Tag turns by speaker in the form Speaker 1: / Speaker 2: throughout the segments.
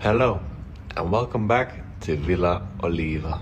Speaker 1: Hello and welcome back to Villa Oliva.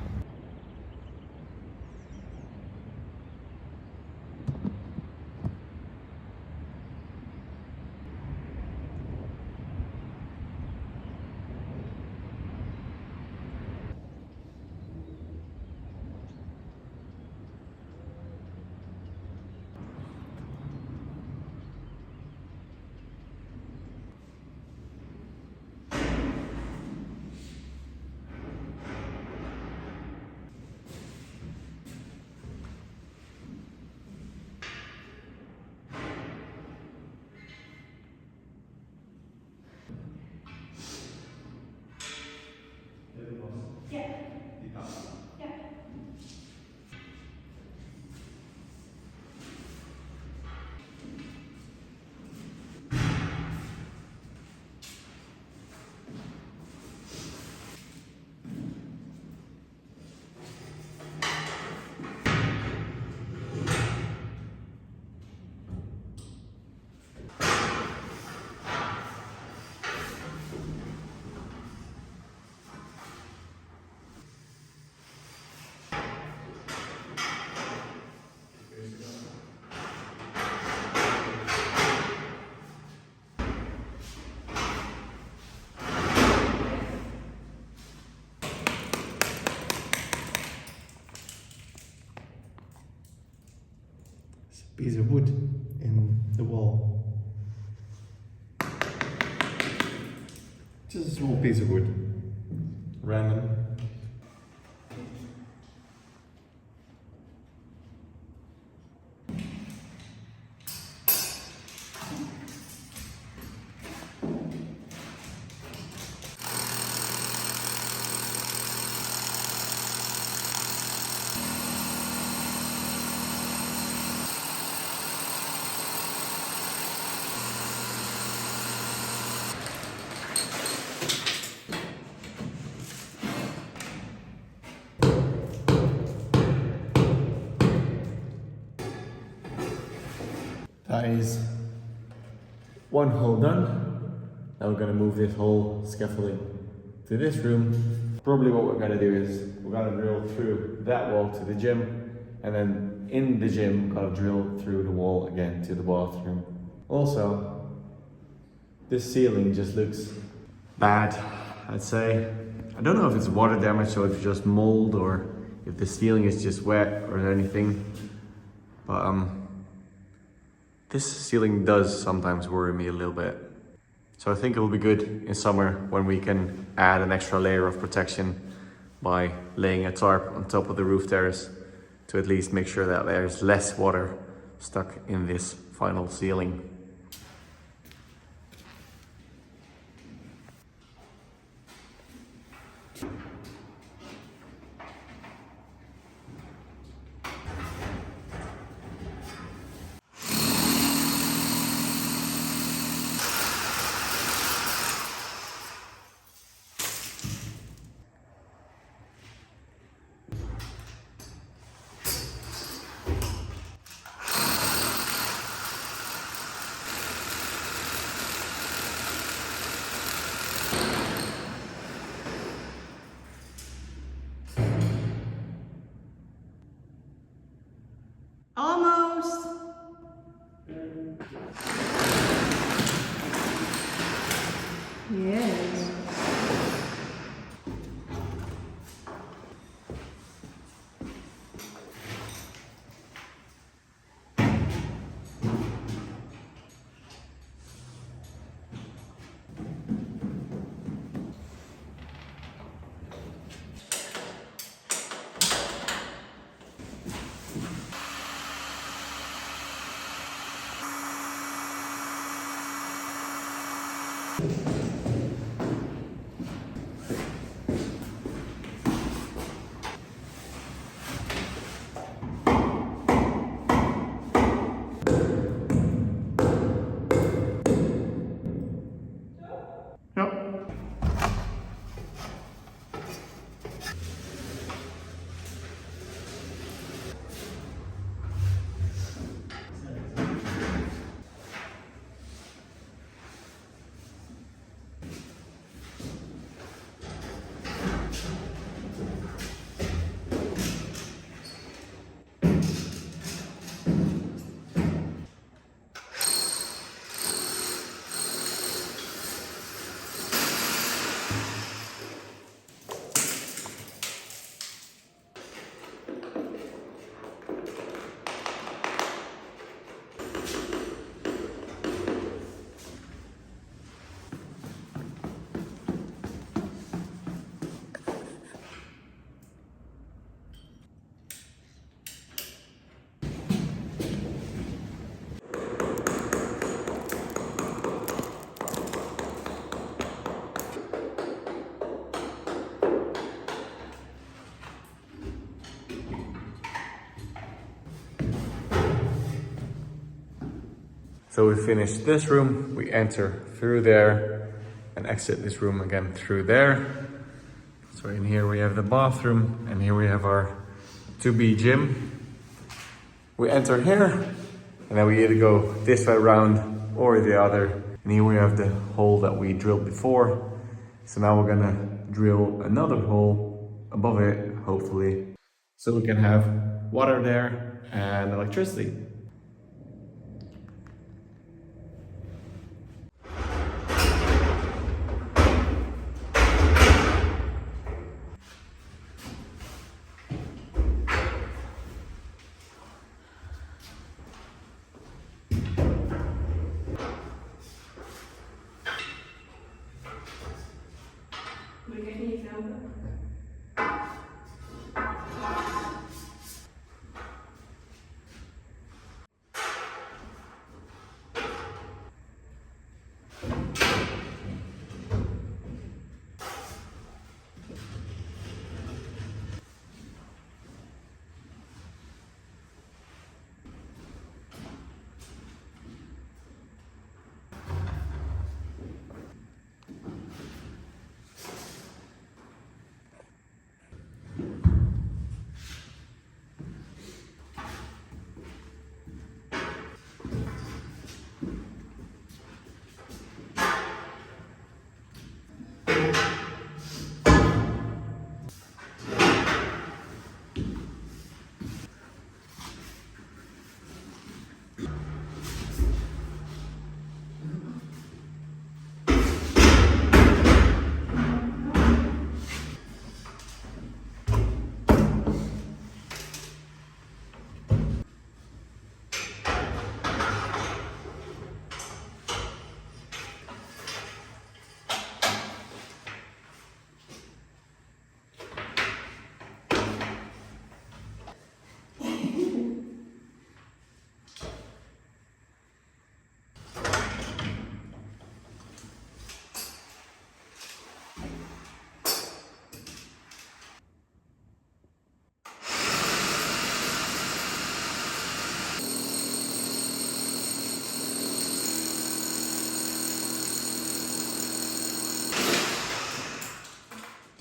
Speaker 2: Piece of wood in the wall. Just a small piece of wood. Random. That is one hole done. Now we're going to move this whole scaffolding to this room. Probably what we're going to do is we're going to drill through that wall to the gym, and then in the gym going to drill through the wall again to the bathroom. Also, this ceiling just looks bad, I'd say. I don't know if it's water damage or if it's just mold or if the ceiling is just wet or anything, but this ceiling does sometimes worry me a little bit. So I think it will be good in summer when we can add an extra layer of protection by laying a tarp on top of the roof terrace to at least make sure that there's less water stuck in this final ceiling.
Speaker 3: Almost. Yes.
Speaker 2: So we finish this room, we enter through there and exit this room again through there. So in here we have the bathroom and here we have our to-be gym. We enter here and then we either go this way around or the other. And here we have the hole that we drilled before. So now we're gonna drill another hole above it, hopefully, so we can have water there and electricity.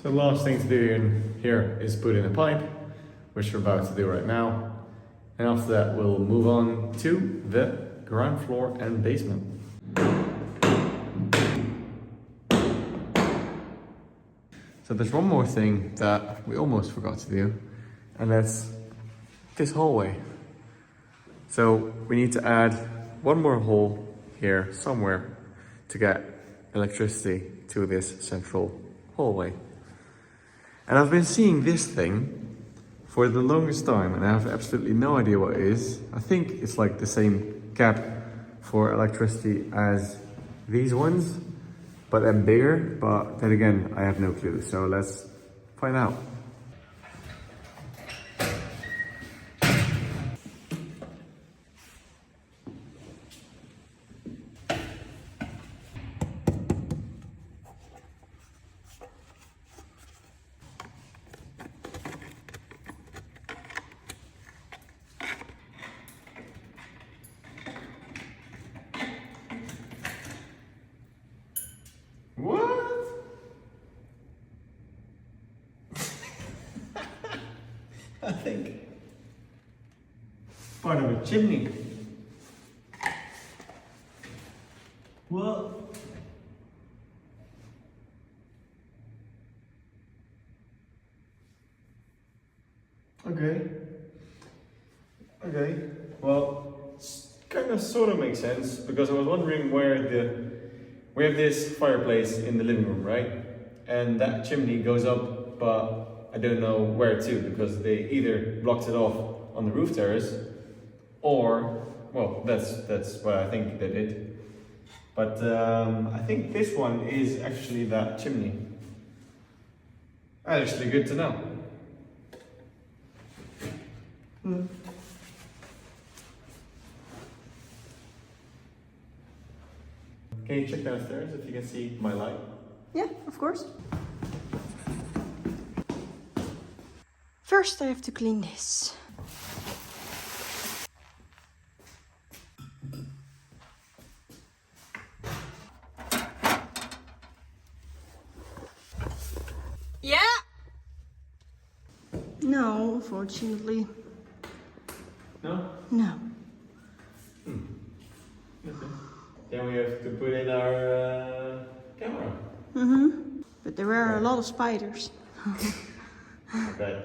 Speaker 2: So the last thing to do in here is put in a pipe, which we're about to do right now. And after that, we'll move on to the ground floor and basement. So there's one more thing that we almost forgot to do, and that's this hallway. So we need to add one more hole here somewhere to get electricity to this central hallway. And I've been seeing this thing for the longest time and I have absolutely no idea what it is. I think it's like the same cap for electricity as these ones, but then bigger. But then again, I have no clue. So let's find out. What? I think part of a chimney. What? Okay. Well, it's kind of sort of makes sense because I was wondering where we have this fireplace in the living room, right? And that chimney goes up, but I don't know where to because they either blocked it off on the roof terrace or, well, that's what I think they did. But I think this one is actually that chimney. That's actually good to know. Can you check downstairs if you can see my light?
Speaker 3: Yeah, of course. First I have to clean this. No, unfortunately.
Speaker 2: No?
Speaker 3: No.
Speaker 2: Okay. Then we have to put in our camera.
Speaker 3: But there are a lot of spiders.
Speaker 2: Okay.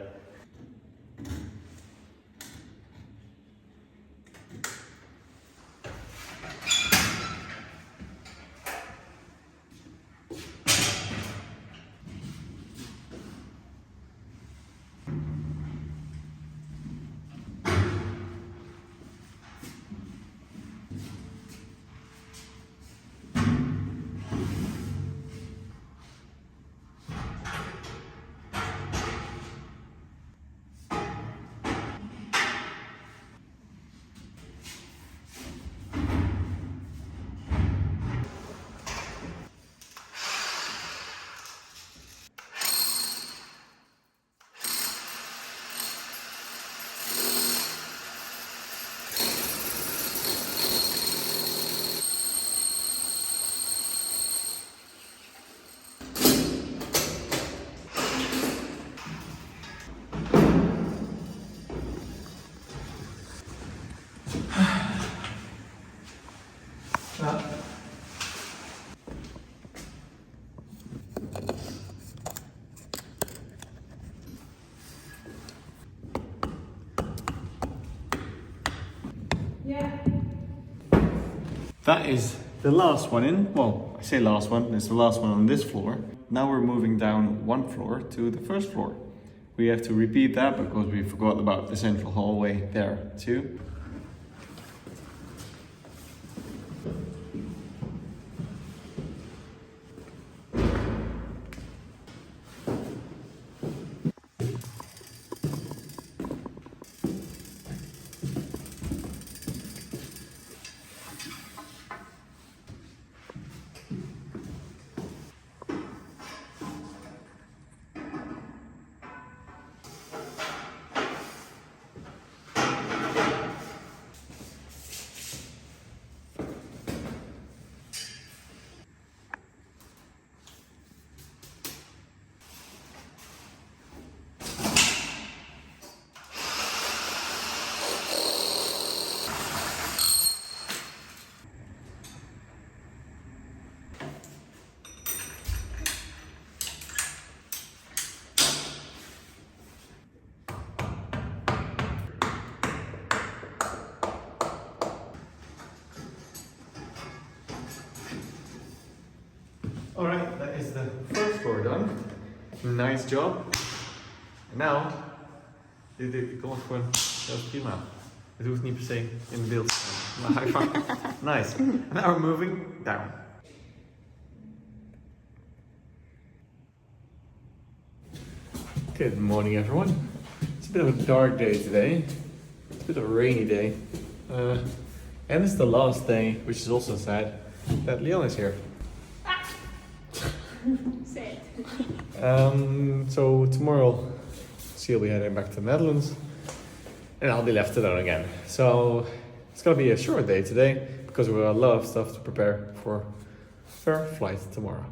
Speaker 2: That is the last one in. Well, I say last one, it's the last one on this floor. Now we're moving down one floor to the first floor. We have to repeat that because we forgot about the central hallway there too. Alright, that is the first floor done. Nice job. En nou, dit komt gewoon heel prima. Het hoeft niet per se in beeld te staan. Maar gewoon nice. Now we're moving down. Good morning everyone. It's a bit of a dark day today. It's a bit of a rainy day. And it's the last day, which is also sad, that Lyanne is here.
Speaker 4: Sad.
Speaker 2: So tomorrow she'll be heading back to the Netherlands and I'll be left alone again. So it's gonna be a short day today because we have a lot of stuff to prepare for her flight tomorrow.